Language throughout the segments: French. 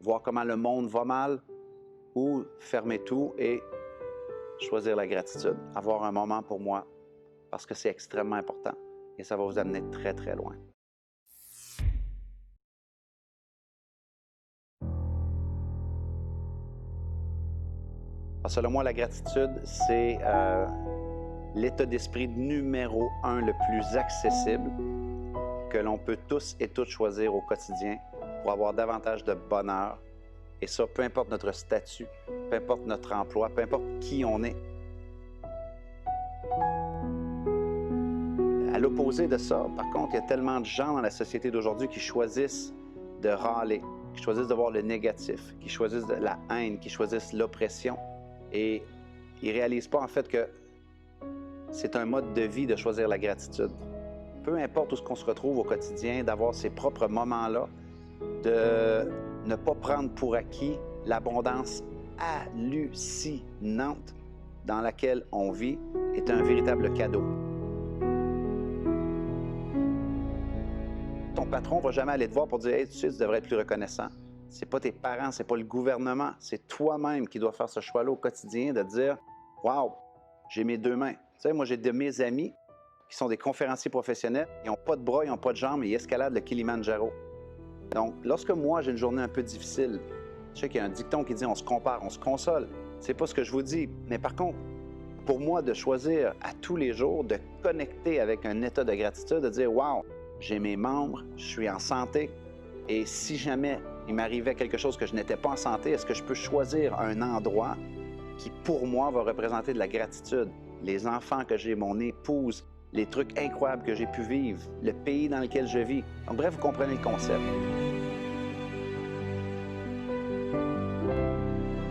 voir comment le monde va mal, ou fermer tout et choisir la gratitude, avoir un moment pour moi, parce que c'est extrêmement important et ça va vous amener très, très loin. Selon moi, la gratitude, c'est l'état d'esprit numéro 1 le plus accessible que l'on peut tous et toutes choisir au quotidien pour avoir davantage de bonheur. Et ça, peu importe notre statut, peu importe notre emploi, peu importe qui on est. À l'opposé de ça, par contre, il y a tellement de gens dans la société d'aujourd'hui qui choisissent de râler, qui choisissent de voir le négatif, qui choisissent de la haine, qui choisissent l'oppression. Et ils ne réalisent pas en fait que c'est un mode de vie de choisir la gratitude. Peu importe où on se retrouve au quotidien, d'avoir ces propres moments-là, de ne pas prendre pour acquis l'abondance hallucinante dans laquelle on vit est un véritable cadeau. Ton patron ne va jamais aller te voir pour dire « Hey, tu sais, tu devrais être plus reconnaissant ». Ce n'est pas tes parents, ce n'est pas le gouvernement, c'est toi-même qui dois faire ce choix-là au quotidien de dire « Wow, j'ai mes deux mains ». Tu sais, moi, j'ai de mes amis qui sont des conférenciers professionnels, ils n'ont pas de bras, ils n'ont pas de jambes, et ils escaladent le Kilimandjaro. Donc, lorsque moi, j'ai une journée un peu difficile, je sais qu'il y a un dicton qui dit « on se compare, on se console ». C'est pas ce que je vous dis, mais par contre, pour moi, de choisir à tous les jours de connecter avec un état de gratitude, de dire « Wow, j'ai mes membres, je suis en santé, et si jamais il m'arrivait quelque chose que je n'étais pas en santé, est-ce que je peux choisir un endroit qui, pour moi, va représenter de la gratitude? Les enfants que j'ai, mon épouse, les trucs incroyables que j'ai pu vivre, le pays dans lequel je vis. Donc, bref, vous comprenez le concept.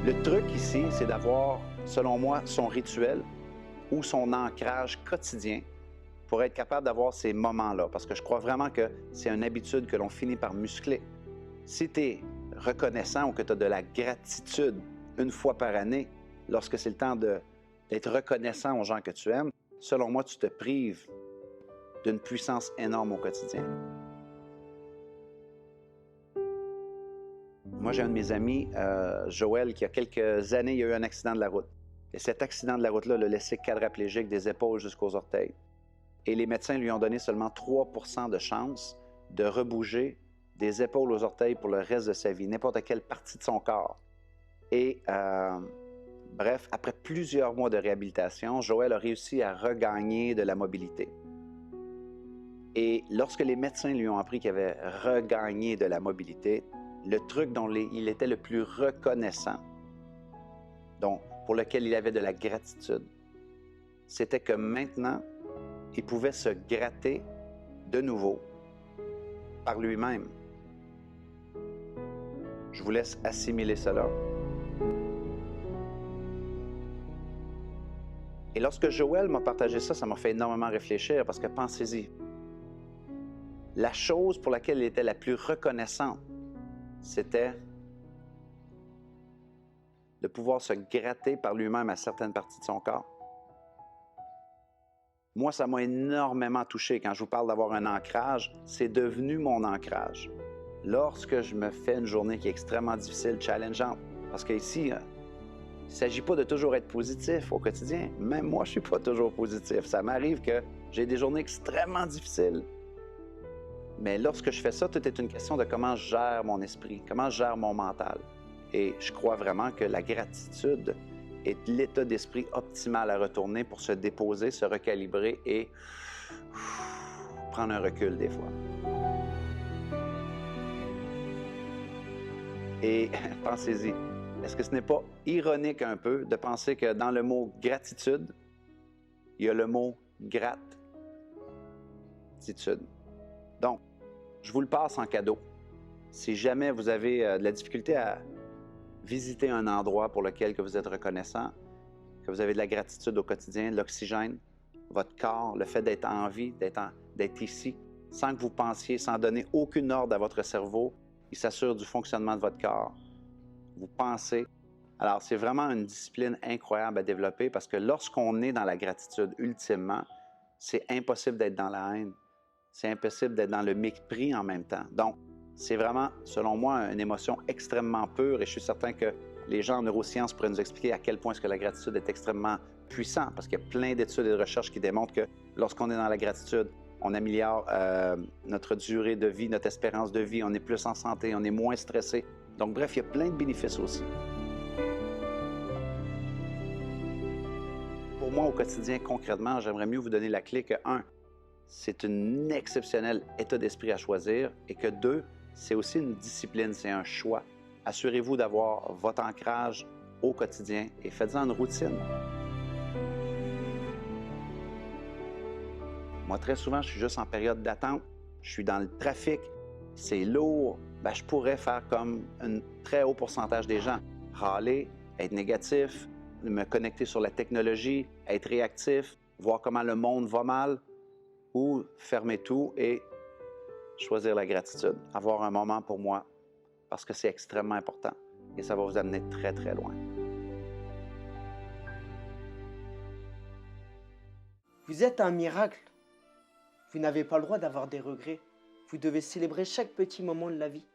Le truc ici, c'est d'avoir, selon moi, son rituel ou son ancrage quotidien pour être capable d'avoir ces moments-là. Parce que je crois vraiment que c'est une habitude que l'on finit par muscler. Si tu es reconnaissant ou que tu as de la gratitude une fois par année, lorsque c'est le temps d'être reconnaissant aux gens que tu aimes, selon moi, tu te prives d'une puissance énorme au quotidien. Moi, j'ai un de mes amis, Joël, qui a quelques années, il y a eu un accident de la route. Et cet accident de la route-là l'a laissé quadraplégique des épaules jusqu'aux orteils. Et les médecins lui ont donné seulement 3 % de chance de rebouger des épaules aux orteils pour le reste de sa vie, n'importe quelle partie de son corps. Et bref, après plusieurs mois de réhabilitation, Joël a réussi à regagner de la mobilité. Et lorsque les médecins lui ont appris qu'il avait regagné de la mobilité, le truc dont il était le plus reconnaissant, donc pour lequel il avait de la gratitude, c'était que maintenant, il pouvait se gratter de nouveau par lui-même. Je vous laisse assimiler cela. Et lorsque Joël m'a partagé ça, ça m'a fait énormément réfléchir parce que pensez-y, la chose pour laquelle il était la plus reconnaissante, c'était de pouvoir se gratter par lui-même à certaines parties de son corps. Moi, ça m'a énormément touché. Quand je vous parle d'avoir un ancrage, c'est devenu mon ancrage. Lorsque je me fais une journée qui est extrêmement difficile, challengeante, parce qu'ici, il ne s'agit pas de toujours être positif au quotidien. Même moi, je ne suis pas toujours positif. Ça m'arrive que j'ai des journées extrêmement difficiles. Mais lorsque je fais ça, tout est une question de comment je gère mon esprit, comment je gère mon mental. Et je crois vraiment que la gratitude est l'état d'esprit optimal à retourner pour se déposer, se recalibrer et prendre un recul des fois. Et pensez-y, est-ce que ce n'est pas ironique un peu de penser que dans le mot gratitude, il y a le mot gratitude? Donc, je vous le passe en cadeau. Si jamais vous avez de la difficulté à visiter un endroit pour lequel que vous êtes reconnaissant, que vous avez de la gratitude au quotidien, l'oxygène, votre corps, le fait d'être en vie, d'être ici, sans que vous pensiez, sans donner aucune ordre à votre cerveau, il s'assure du fonctionnement de votre corps. Vous pensez. Alors, c'est vraiment une discipline incroyable à développer parce que lorsqu'on est dans la gratitude, ultimement, c'est impossible d'être dans la haine. C'est impossible d'être dans le mépris en même temps. Donc, C'est vraiment, selon moi, une émotion extrêmement pure et je suis certain que les gens en neurosciences pourraient nous expliquer à quel point est-ce que la gratitude est extrêmement puissante parce qu'il y a plein d'études et de recherches qui démontrent que lorsqu'on est dans la gratitude, on améliore notre durée de vie, notre espérance de vie, on est plus en santé, on est moins stressé. Donc bref, il y a plein de bénéfices aussi. Pour moi, au quotidien, concrètement, j'aimerais mieux vous donner la clé que, un, c'est un exceptionnel état d'esprit à choisir et que, deux, c'est aussi une discipline, c'est un choix. Assurez-vous d'avoir votre ancrage au quotidien et faites-en une routine. Moi, très souvent, je suis juste en période d'attente, je suis dans le trafic, c'est lourd, ben, je pourrais faire comme un très haut pourcentage des gens, râler, être négatif, me connecter sur la technologie, être réactif, voir comment le monde va mal, ou fermer tout et choisir la gratitude, avoir un moment pour moi, parce que c'est extrêmement important et ça va vous amener très, très loin. Vous êtes un miracle. Vous n'avez pas le droit d'avoir des regrets. Vous devez célébrer chaque petit moment de la vie.